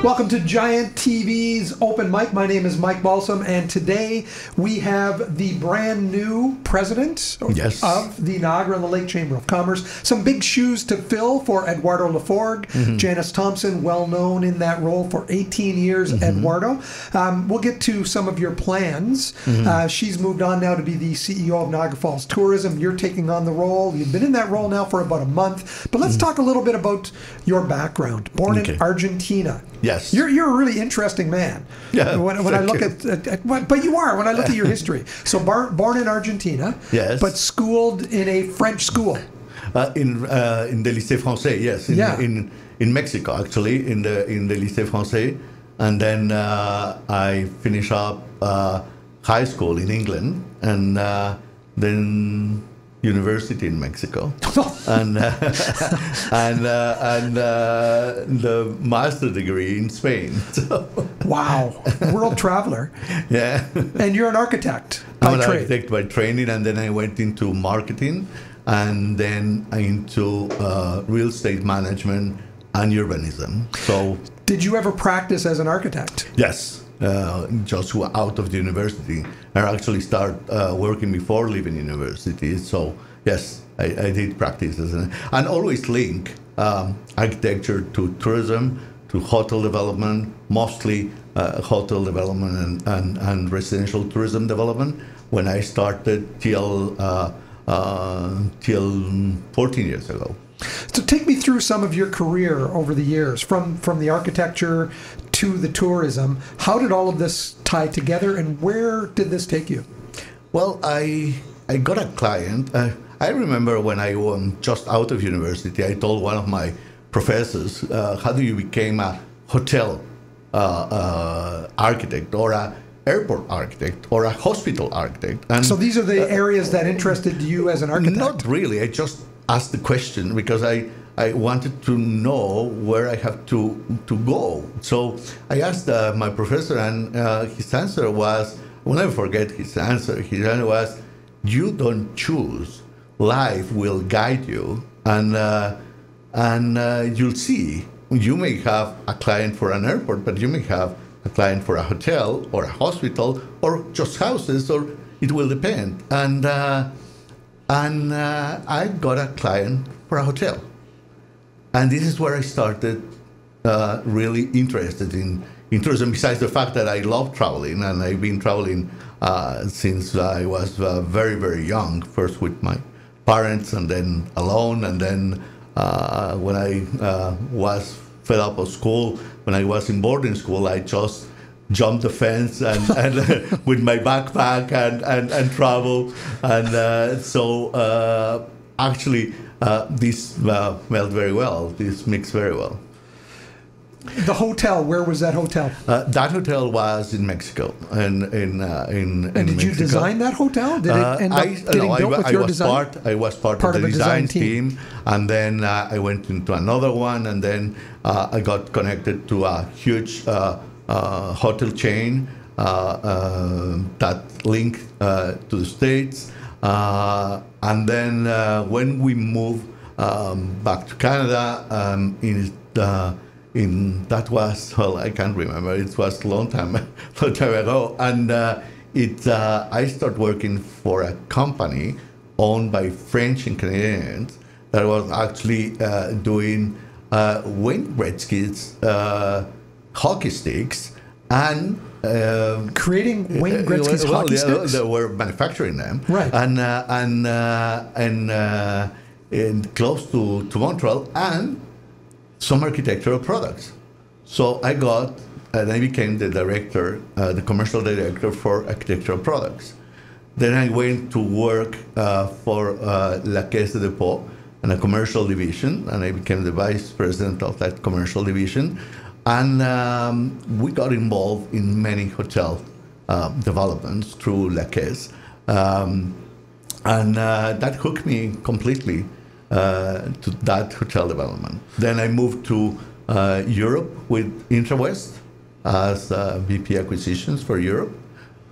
Welcome to Giant TV's Open Mic. My name is Mike Balsom, and today we have the brand new president of the Niagara On The Lake Chamber of Commerce. Some big shoes to fill for Eduardo Lafforgue. Janice Thompson, well known in that role for 18 years, Eduardo. We'll get to some of your plans. She's moved on now to be the CEO of Niagara Falls Tourism. You're taking on the role. You've been in that role now for about a month. But let's talk a little bit about your background. Born in Argentina. Yes. You're a really interesting man. Yeah. When I look at but you are when I look at your history. So born in Argentina. Yes. But schooled in a French school. In the Lycée Français, yes. In Mexico, actually, in the Lycée Français, and then I finished up high school in England, and then university in Mexico, and the master's degree in Spain. So. Wow, world traveler. Yeah. And you're an architect I'm by an trade. architect by training, and then I went into marketing, and then into real estate management and urbanism. So. Did you ever practice as an architect? Yes. Just out of the university. I actually started working before leaving university. So yes, I did practice and always link architecture to tourism, to hotel development, mostly hotel development and residential tourism development. When I started till 14 years ago. So take me through some of your career over the years, from the architecture to the tourism. How did all of this tie together, and where did this take you? Well, I got a client. I remember when I was just out of university, I told one of my professors, how do you become a hotel architect or a airport architect or a hospital architect? And so these are the areas that interested you as an architect? Not really. I just asked the question because I wanted to know where I have to go. So I asked my professor, and his answer was, I'll never forget his answer. His answer was, you don't choose. Life will guide you, and you'll see. You may have a client for an airport, but you may have a client for a hotel or a hospital or just houses, or it will depend. And I got a client for a hotel. And this is where I started really interested in tourism, besides the fact that I love traveling, and I've been traveling since I was very, very young, first with my parents and then alone. And then when I was fed up of school, when I was in boarding school, I just jumped the fence and with my backpack and travel. And so actually this went very well. This mixed very well. The hotel, where was that hotel? That hotel was in Mexico. And did you design that hotel? Did it end up getting built with your design? I was part of the design team. And then I went into another one, and then I got connected to a huge hotel chain that linked to the States. And then when we moved back to Canada, that was, well, I can't remember. It was a long time ago. And I started working for a company owned by French and Canadians that was actually doing Wayne Gretzky's hockey sticks and creating Wayne Gretzky's hockey sticks. They were manufacturing them, right? And close to Montreal, and some architectural products. So I became the director, the commercial director for architectural products. Then I went to work for La Caisse de Dépôt and a commercial division, and I became the vice president of that commercial division. And we got involved in many hotel developments through La Caisse. And that hooked me completely to that hotel development. Then I moved to Europe with IntraWest as VP Acquisitions for Europe.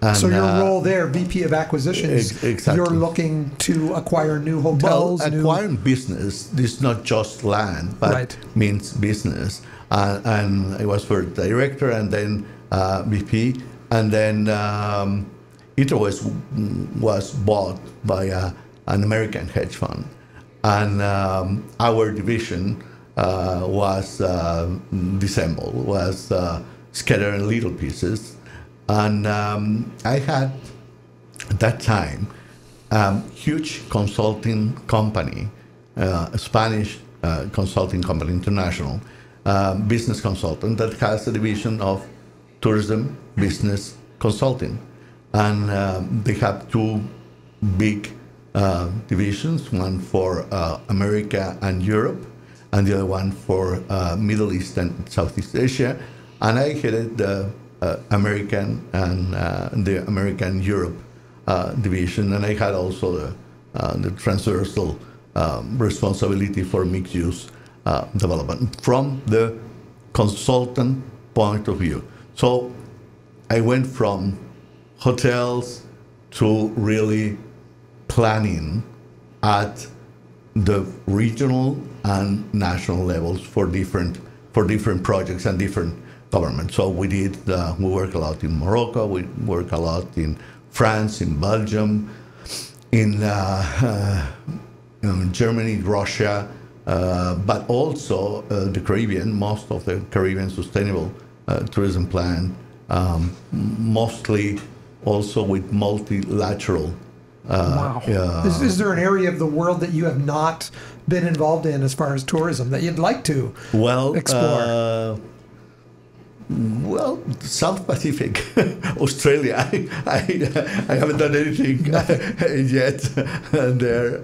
And, so your role there, VP of Acquisitions, exactly. You're looking to acquire new hotels? Well, acquiring business, this is not just land, but means business. And I was first director and then VP, and then it was bought by an American hedge fund. And our division was dissembled, was scattered in little pieces. And I had, at that time, huge consulting company, a Spanish consulting company, international, business consultant that has a division of tourism, business, consulting. And they have two big divisions, one for America and Europe, and the other one for Middle East and Southeast Asia. And I headed the American and the American Europe division, and I had also the transversal responsibility for mixed-use development from the consultant point of view. So I went from hotels to really planning at the regional and national levels for different projects and different government. So we work a lot in Morocco, we work a lot in France, in Belgium, in Germany, Russia, but also the Caribbean, most of the Caribbean Sustainable Tourism Plan, mostly also with multilateral. Wow. Is there an area of the world that you have not been involved in as far as tourism that you'd like to explore? Well, South Pacific, Australia. I haven't done anything yet there,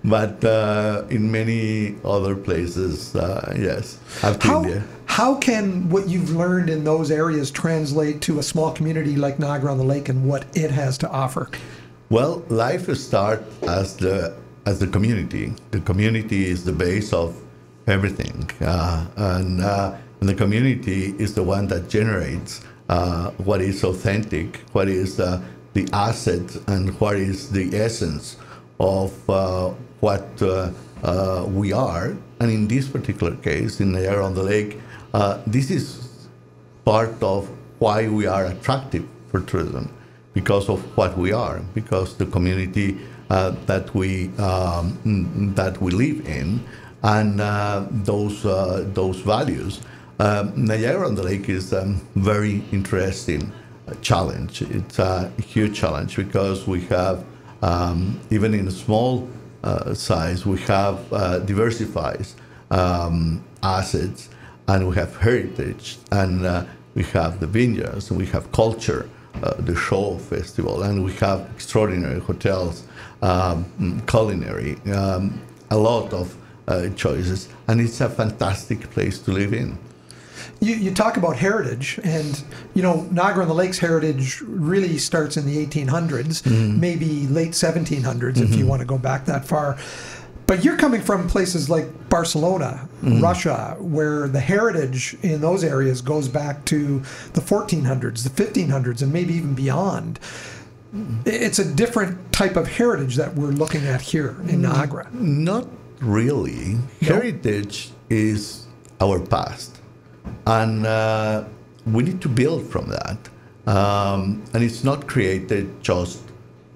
but in many other places, yes. Up to India. How can what you've learned in those areas translate to a small community like Niagara on the Lake and what it has to offer? Well, life starts as the community. The community is the base of everything, and the community is the one that generates what is authentic, what is the asset, and what is the essence of what we are. And in this particular case, in Niagara on the Lake, this is part of why we are attractive for tourism, because of what we are, because the community that we live in, and those values. Niagara on the Lake is a very interesting challenge. It's a huge challenge because we have, even in a small size, we have diversified assets, and we have heritage, and we have the vineyards, and we have culture, the show festival, and we have extraordinary hotels, culinary, a lot of choices, and it's a fantastic place to live in. You talk about heritage, and Niagara on the Lake's heritage really starts in the 1800s, maybe late 1700s, if you want to go back that far. But you're coming from places like Barcelona, Russia, where the heritage in those areas goes back to the 1400s, the 1500s, and maybe even beyond. It's a different type of heritage that we're looking at here in Niagara. Not really. No? Heritage is our past. And we need to build from that. And it's not created just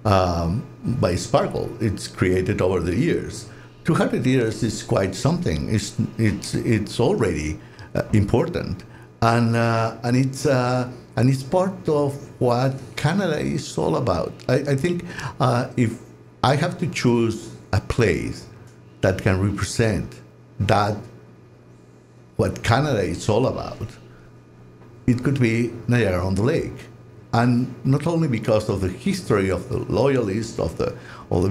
by sparkle. It's created over the years. 200 years is quite something. It's already important, and it's part of what Canada is all about. I think if I have to choose a place that can represent that, what Canada is all about, it could be Niagara on the Lake. And not only because of the history of the loyalists, of the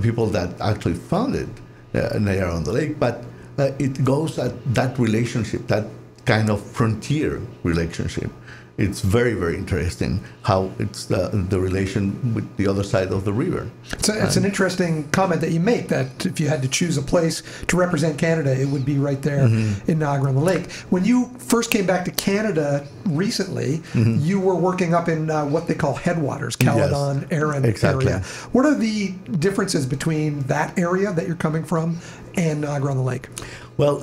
people that actually founded Niagara on the Lake, but it goes at that relationship, that kind of frontier relationship. it's very, very interesting how it's the relation with the other side of the river. It's an interesting comment that you make, that if you had to choose a place to represent Canada, it would be right there in Niagara on the Lake. When you first came back to Canada recently, you were working up in what they call headwaters, Caledon, Erin area. What are the differences between that area that you're coming from and Niagara on the Lake? Well,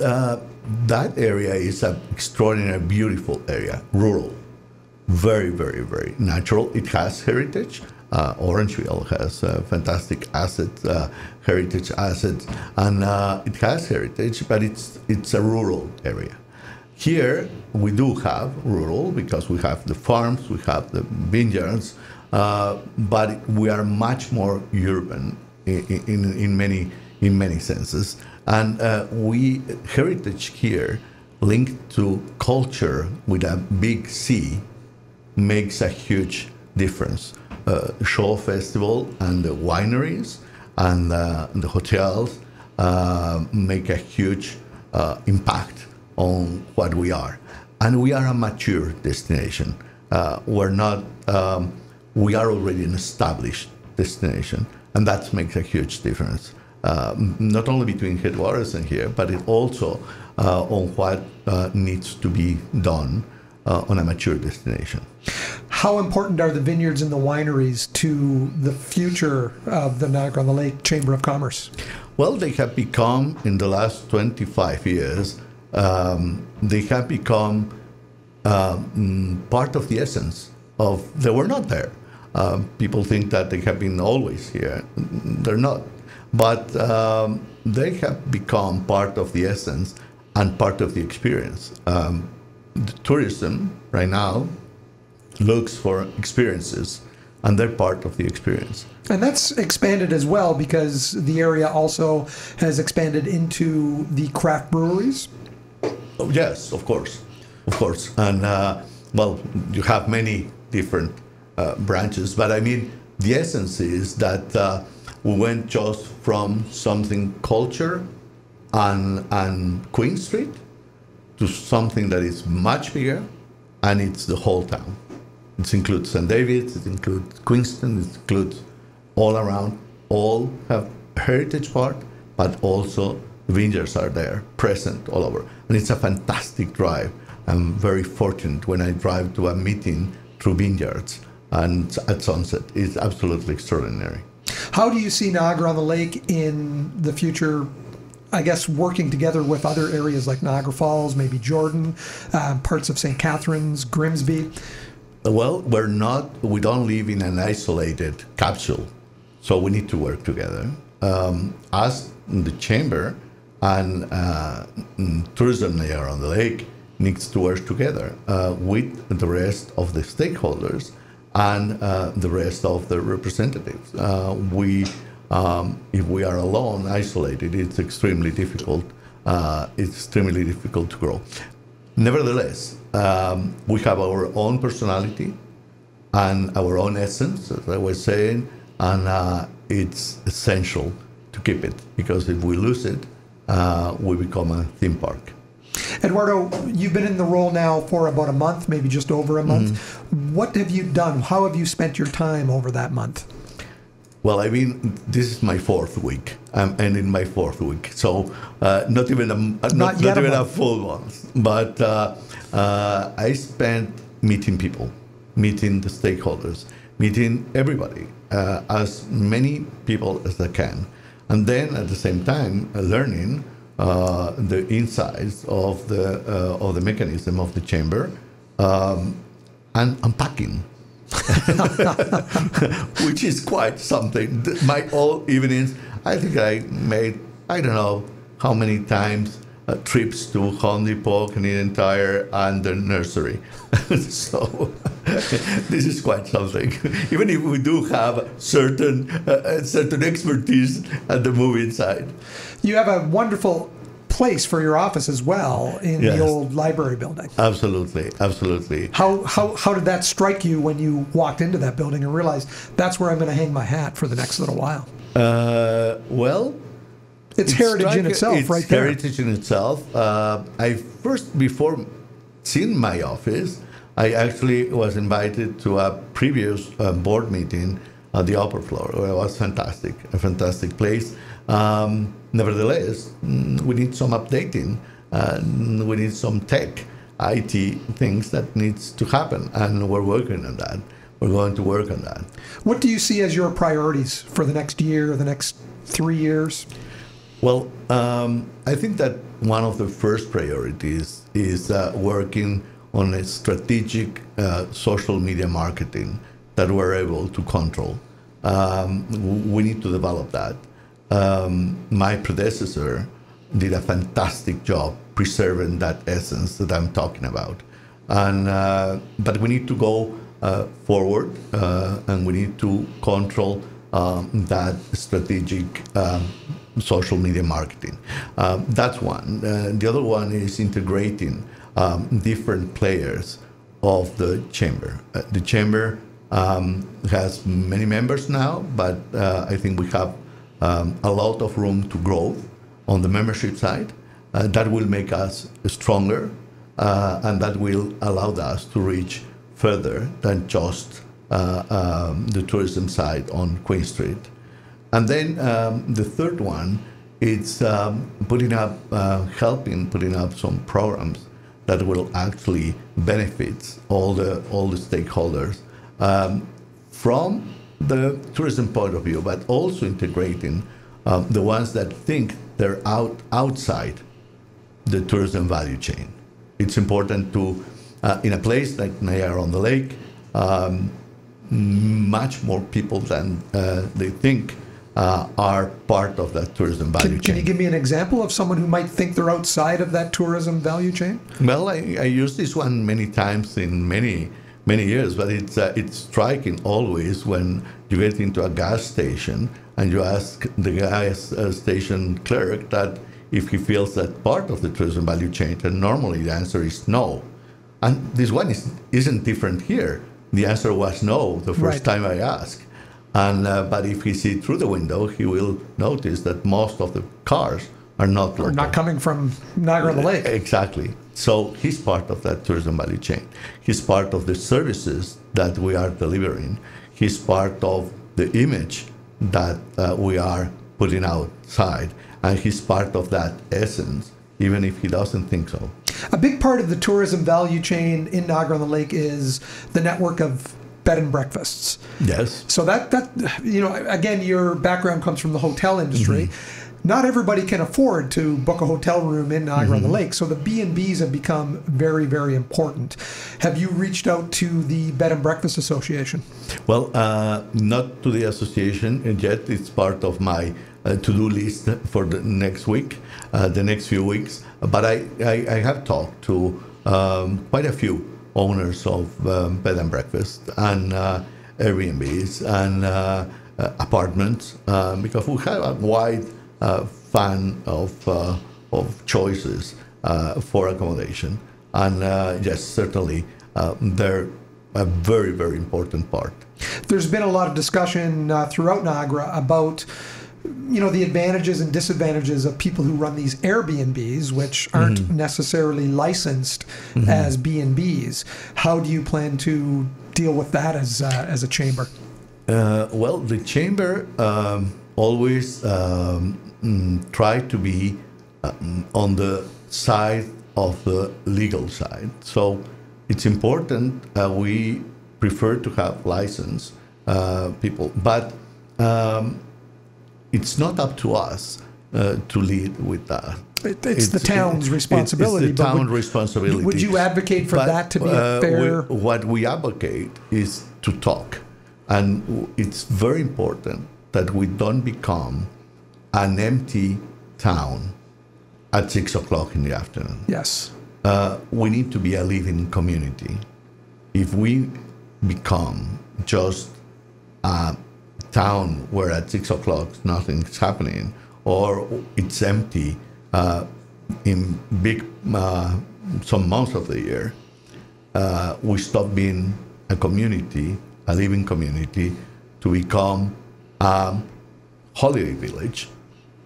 that area is an extraordinary, beautiful area, rural. Very, very, very natural. It has heritage. Orangeville has fantastic assets, heritage assets, and it has heritage, but it's a rural area. Here we do have rural because we have the farms, we have the vineyards, but we are much more urban in many senses, and we heritage here linked to culture with a big C makes a huge difference. Show festival and the wineries and the hotels make a huge impact on what we are. And we are a mature destination. We're not, we are already an established destination, and that makes a huge difference. Not only between Headwaters and here, but it also on what needs to be done on a mature destination. How important are the vineyards and the wineries to the future of the Niagara on the Lake Chamber of Commerce? Well, they have become, in the last 25 years, they have become part of the essence of, they were not there. People think that they have been always here. They're not. But they have become part of the essence and part of the experience. The tourism right now looks for experiences, and they're part of the experience. And that's expanded as well, because the area also has expanded into the craft breweries. Oh, yes, of course. And well, you have many different branches, but I mean, the essence is that we went just from something culture and Queen Street to something that is much bigger, and it's the whole town. It includes St. David's, it includes Queenston, it includes all around. All have heritage part, but also vineyards are there, present all over. And it's a fantastic drive. I'm very fortunate when I drive to a meeting through vineyards and at sunset. It's absolutely extraordinary. How do you see Niagara on the Lake in the future, I guess, working together with other areas like Niagara Falls, maybe Jordan, parts of St. Catharines, Grimsby? Well, we don't live in an isolated capsule, so we need to work together. Us, the Chamber, and Tourism Niagara on the Lake needs to work together with the rest of the stakeholders and the rest of the representatives. If we are alone, isolated, it's extremely difficult. It's extremely difficult to grow. Nevertheless, we have our own personality and our own essence, as I was saying, and it's essential to keep it, because if we lose it, we become a theme park. Eduardo, you've been in the role now for about a month, maybe just over a month. What have you done? How have you spent your time over that month? Well, I mean, this is my fourth week. I'm ending my fourth week, so not even a full month. But I spent meeting people, meeting the stakeholders, meeting everybody, as many people as I can, and then at the same time learning the insides of the mechanism of the chamber, and unpacking. Which is quite something. My all evenings, I think I made, I don't know how many times, trips to Home Depot, Canadian Tire, and the nursery. So this is quite something. Even if we do have certain expertise at the moving side. You have a wonderful place for your office as well in the old library building. Absolutely. How did that strike you when you walked into that building and realized that's where I'm going to hang my hat for the next little while? Well, it's heritage in itself, right there. Heritage in itself. I first, before seeing my office, I actually was invited to a previous board meeting at the upper floor. It was fantastic, a fantastic place. Nevertheless, we need some updating. We need some tech, IT things that needs to happen, and we're working on that. We're going to work on that. What do you see as your priorities for the next year, or the next 3 years? Well, I think that one of the first priorities is working on a strategic social media marketing that we're able to control. We need to develop that. My predecessor did a fantastic job preserving that essence that I'm talking about. But we need to go forward, and we need to control that strategic social media marketing. That's one. The other one is integrating different players of the chamber. The chamber has many members now, but I think we have a lot of room to grow on the membership side. That will make us stronger, and that will allow us to reach further than just the tourism side on Queen Street. And then the third one is putting up some programs that will actually benefit all the stakeholders from the tourism point of view, but also integrating the ones that think they're outside the tourism value chain. It's important to, in a place like Niagara on the Lake, much more people than they think are part of that tourism value chain. Can you give me an example of someone who might think they're outside of that tourism value chain? Well, I use this one many times in many years, but it's striking always when you get into a gas station and you ask the gas station clerk that if he feels that part of the tourism value chain, and normally the answer is no. And this one isn't different here. The answer was no the first time I asked. And but if he sees through the window, he will notice that most of the cars are not local. Not coming from Niagara on the Lake. Exactly. So he's part of that tourism value chain. He's part of the services that we are delivering. He's part of the image that we are putting outside. And he's part of that essence, even if he doesn't think so. A big part of the tourism value chain in Niagara on the Lake is the network of bed and breakfasts. Yes. So that again, your background comes from the hotel industry. Mm-hmm. Not everybody can afford to book a hotel room in Niagara on the Lake. So the B&Bs have become very, very important. Have you reached out to the Bed and Breakfast Association? Well, not to the association yet. It's part of my to-do list for the next week, the next few weeks. But I have talked to quite a few owners of bed and breakfast and Airbnbs and apartments, because we have a wide fan of choices for accommodation. And yes, certainly they're a very, very important part. There's been a lot of discussion throughout Niagara about the advantages and disadvantages of people who run these Airbnbs, which aren't necessarily licensed as B&Bs. How do you plan to deal with that as a chamber? Well, the chamber always try to be on the side of the legal side. So it's important we prefer to have licensed people, but it's not up to us to lead with that. It's the town's responsibility. It's the town responsibility. Would you advocate for that to be a fair? What we advocate is to talk. And it's very important that we don't become an empty town at 6 o'clock in the afternoon. Yes. We need to be a living community. If we become just a town where at 6 o'clock nothing's happening, or it's empty in big some months of the year, we stop being a community, a living community, to become a holiday village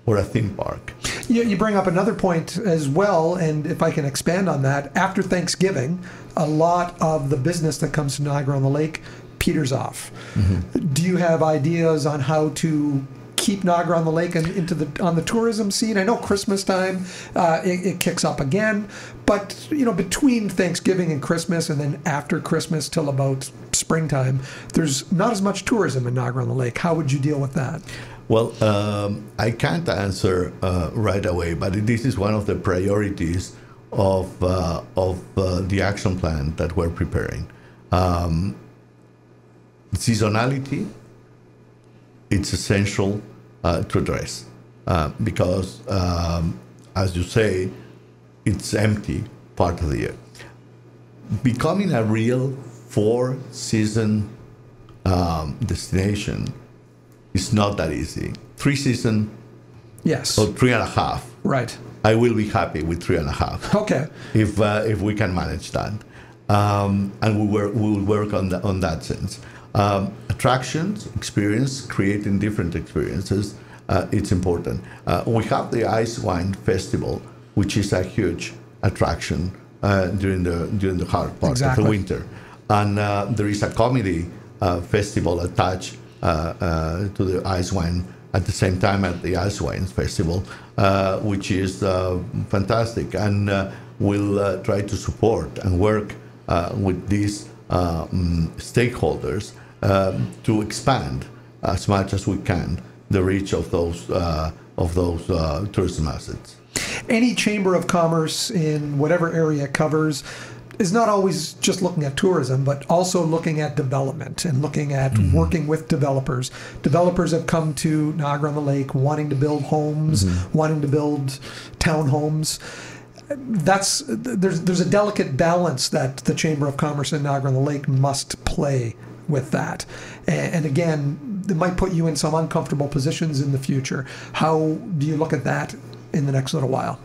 or a theme park. You bring up another point as well, and if I can expand on that, after Thanksgiving, a lot of the business that comes to Niagara on the Lake peters off. Mm-hmm. Do you have ideas on how to keep Niagara on the Lake and on the tourism scene? I know Christmas time it kicks up again, but between Thanksgiving and Christmas, and then after Christmas till about springtime, there's not as much tourism in Niagara on the Lake. How would you deal with that? Well, I can't answer right away, but this is one of the priorities of the action plan that we're preparing. Seasonality, it's essential to address because, as you say, it's empty part of the year. Becoming a real 4-season destination is not that easy. 3-season, yes, or 3.5. Right. I will be happy with 3.5. Okay. If we can manage that, and we will work on that sense. Attractions, experience, creating different experiences, it's important. We have the Ice Wine Festival, which is a huge attraction during the hard part of the winter. And there is a comedy festival attached to the Ice Wine at the same time at the Ice Wine Festival, which is fantastic. And we'll try to support and work with these stakeholders to expand as much as we can the reach of those tourism assets. Any chamber of commerce in whatever area it covers is not always just looking at tourism, but also looking at development and looking at working with developers. Developers have come to Niagara on the Lake wanting to build homes, wanting to build townhomes. There's a delicate balance that the Chamber of Commerce in Niagara on the Lake must play with that. And again, it might put you in some uncomfortable positions in the future. How do you look at that in the next little while?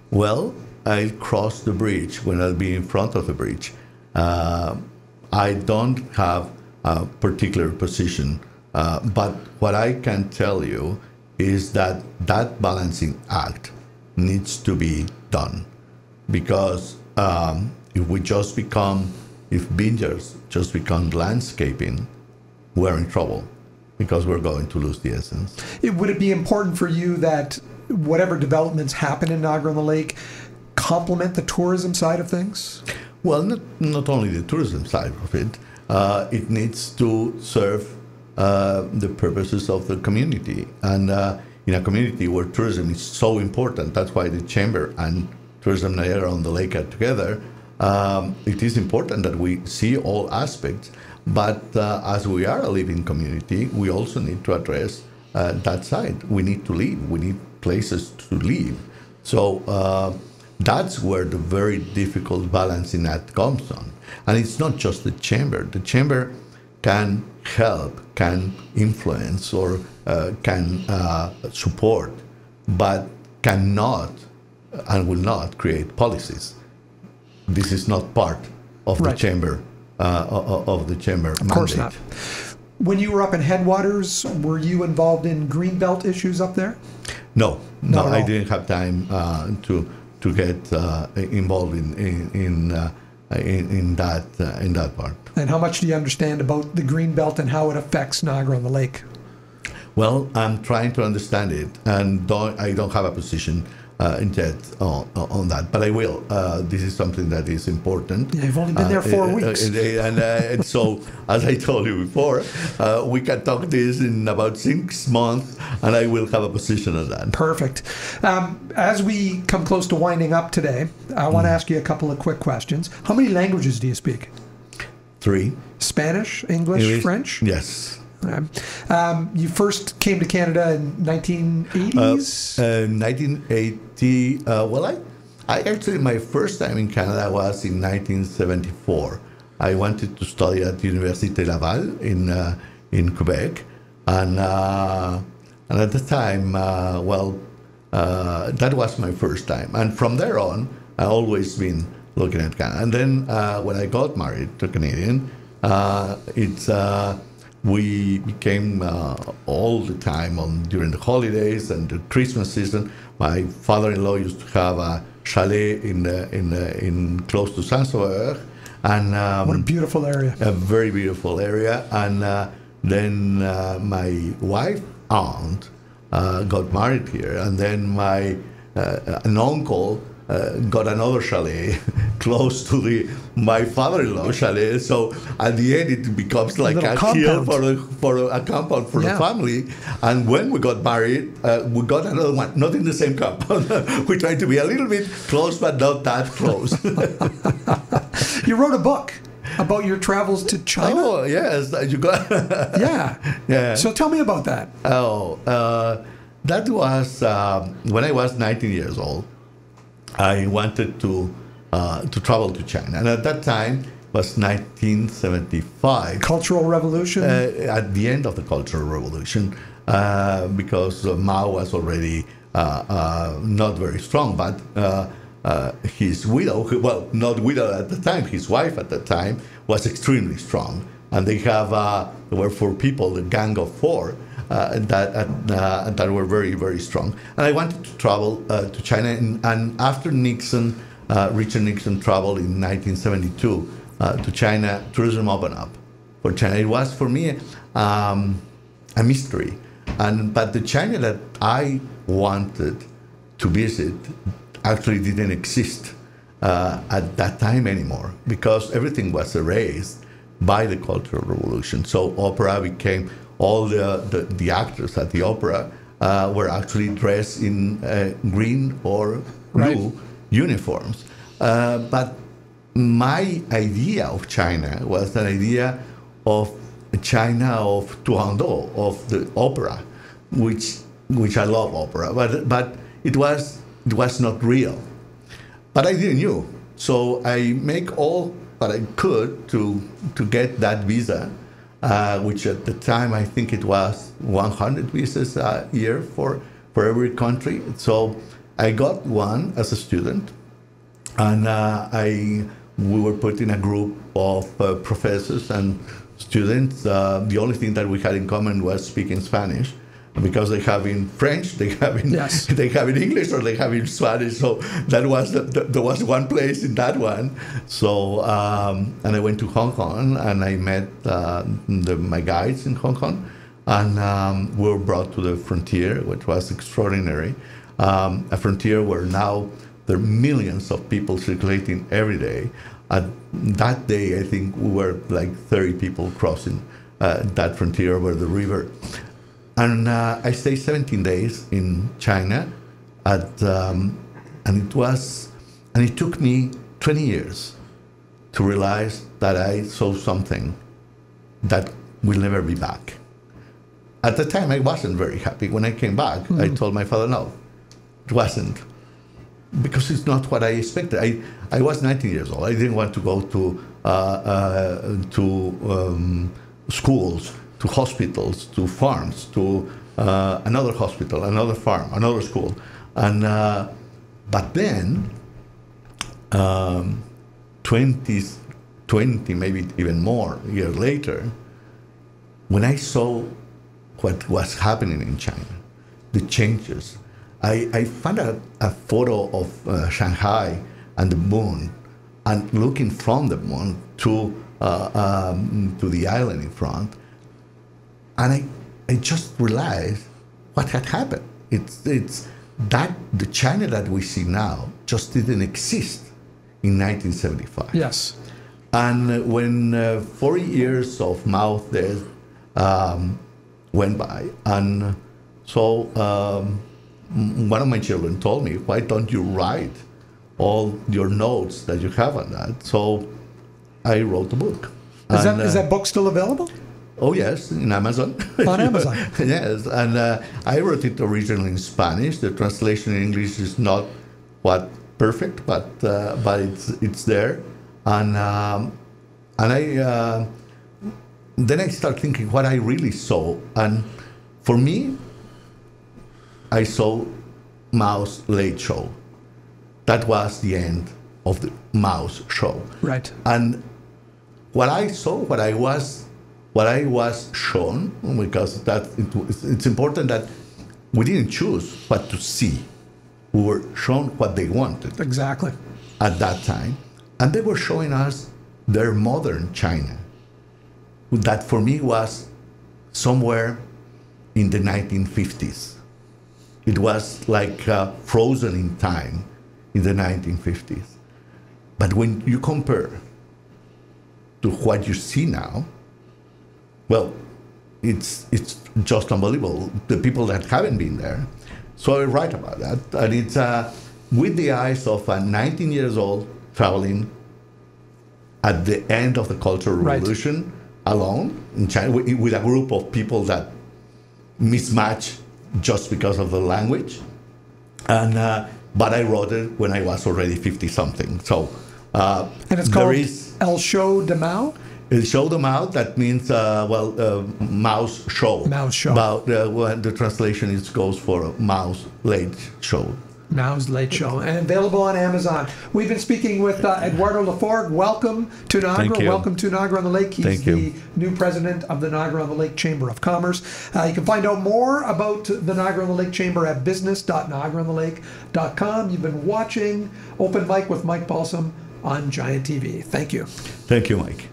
Well, I'll cross the bridge when I'll be in front of the bridge. I don't have a particular position, but what I can tell you is that balancing act needs to be done, because if vineyards just become landscaping, we're in trouble, because we're going to lose the essence. Would it be important for you that whatever developments happen in Niagara on the Lake complement the tourism side of things? Well, not only the tourism side of it. It needs to serve the purposes of the community. And in a community where tourism is so important, that's why the Chamber and Tourism Niagara on the Lake are together. It is important that we see all aspects. But as we are a living community, we also need to address that side. We need to live. We need places to live. So that's where the very difficult balancing act comes on. And it's not just the Chamber. The Chamber can help, can influence, or can support, but cannot and will not create policies. This is not part of the Chamber of the Chamber mandate. Of course not. When you were up in Headwaters, were you involved in Greenbelt issues up there? No, I didn't have time to get involved in that part. And how much do you understand about the Greenbelt and how it affects Niagara on the Lake? Well, I'm trying to understand it, and I don't have a position yet on that, but I will. This is something that is important. Yeah, you've only been there 4 weeks. And so, as I told you before, we can talk this in about 6 months, and I will have a position on that. Perfect. As we come close to winding up today, I want to ask you a couple of quick questions. How many languages do you speak? 3. Spanish, English, French? Yes. You first came to Canada in 1980s? 1980. Well, I actually, my first time in Canada was in 1974. I wanted to study at Université Laval in Quebec, and at the time, that was my first time. And from there on, I always been looking at Canada. And then when I got married to a Canadian, it's we became all the time during the holidays and the Christmas season. My father-in-law used to have a chalet in close to Saint-Sauveur, and what a beautiful area! A very beautiful area. And then my wife aunt got married here, and then my an uncle got another chalet close to my father-in-law chalet. So at the end, it becomes like a hill for a compound for the family. And when we got married, we got another one, not in the same compound. We tried to be a little bit close, but not that close. You wrote a book about your travels to China? Oh, yes. You got yeah. So tell me about that. That was when I was 19 years old. I wanted to travel to China, and at that time was 1975. Cultural Revolution. At the end of the Cultural Revolution, because Mao was already not very strong, but his widow, well, not widow at the time, his wife at the time was extremely strong, and they were 4 people, the Gang of 4. That were very, very strong. And I wanted to travel to China. And after Nixon, Richard Nixon traveled in 1972 to China, tourism opened up for China. It was, for me, a mystery. But the China that I wanted to visit actually didn't exist at that time anymore, because everything was erased by the Cultural Revolution. So opera became... all the actors at the opera were actually dressed in green or blue uniforms. But my idea of China was an idea of China of Turandot, of the opera, which I love opera, but it was not real. But I didn't know, so I make all that I could to get that visa. Which at the time, I think it was 100 visas a year for every country. So I got one as a student, and we were put in a group of professors and students. The only thing that we had in common was speaking Spanish, because they have in French, they have in they have in English, or they have in Spanish. So that was there was one place in that one. So and I went to Hong Kong, and I met my guides in Hong Kong, and we were brought to the frontier, which was extraordinary. A frontier where now there are millions of people circulating every day. At that day, I think we were like 30 people crossing that frontier over the river. And I stayed 17 days in China, and it took me 20 years to realize that I saw something that will never be back. At the time, I wasn't very happy. When I came back, I told my father, no, it wasn't, because it's not what I expected. I was 19 years old. I didn't want to go to schools, to hospitals, to farms, to another hospital, another farm, another school. And but then 20, maybe even more years later, when I saw what was happening in China, the changes, I found a photo of Shanghai and the moon, and looking from the moon to the island in front. And I just realized what had happened. It's that the China that we see now just didn't exist in 1975. Yes. And when 40 years of Mao's death went by, and so one of my children told me, why don't you write all your notes that you have on that? So I wrote a book. Is that book still available? Oh, yes, in Amazon. On Amazon. Yes, and I wrote it originally in Spanish. The translation in English is not perfect, but it's there. And then I start thinking what I really saw. And for me, I saw Mao's Late Show. That was the end of the Mao's show. Right. And what I saw, what I was what I was shown, because it's important that we didn't choose what to see. We were shown what they wanted. Exactly. At that time. And they were showing us their modern China. That for me was somewhere in the 1950s. It was like frozen in time in the 1950s. But when you compare to what you see now, well, it's just unbelievable. The people that haven't been there. So I write about that. And it's with the eyes of a 19 years old traveling at the end of the Cultural Revolution alone in China with a group of people that mismatch just because of the language. And but I wrote it when I was already 50-something. So and it's called El Show de Mao? El Show de Mao, that means, Mao's show. Mao's show. When the translation goes for Mao's late show. Mao's Late Show, and available on Amazon. We've been speaking with Eduardo Lafforgue. Welcome to Niagara. Thank you. Welcome to Niagara on the Lake. He's the new president of the Niagara on the Lake Chamber of Commerce. You can find out more about the Niagara on the Lake Chamber at business.niagaraonthelake.com. You've been watching Open Mic with Mike Balsom on Giant TV. Thank you. Thank you, Mike.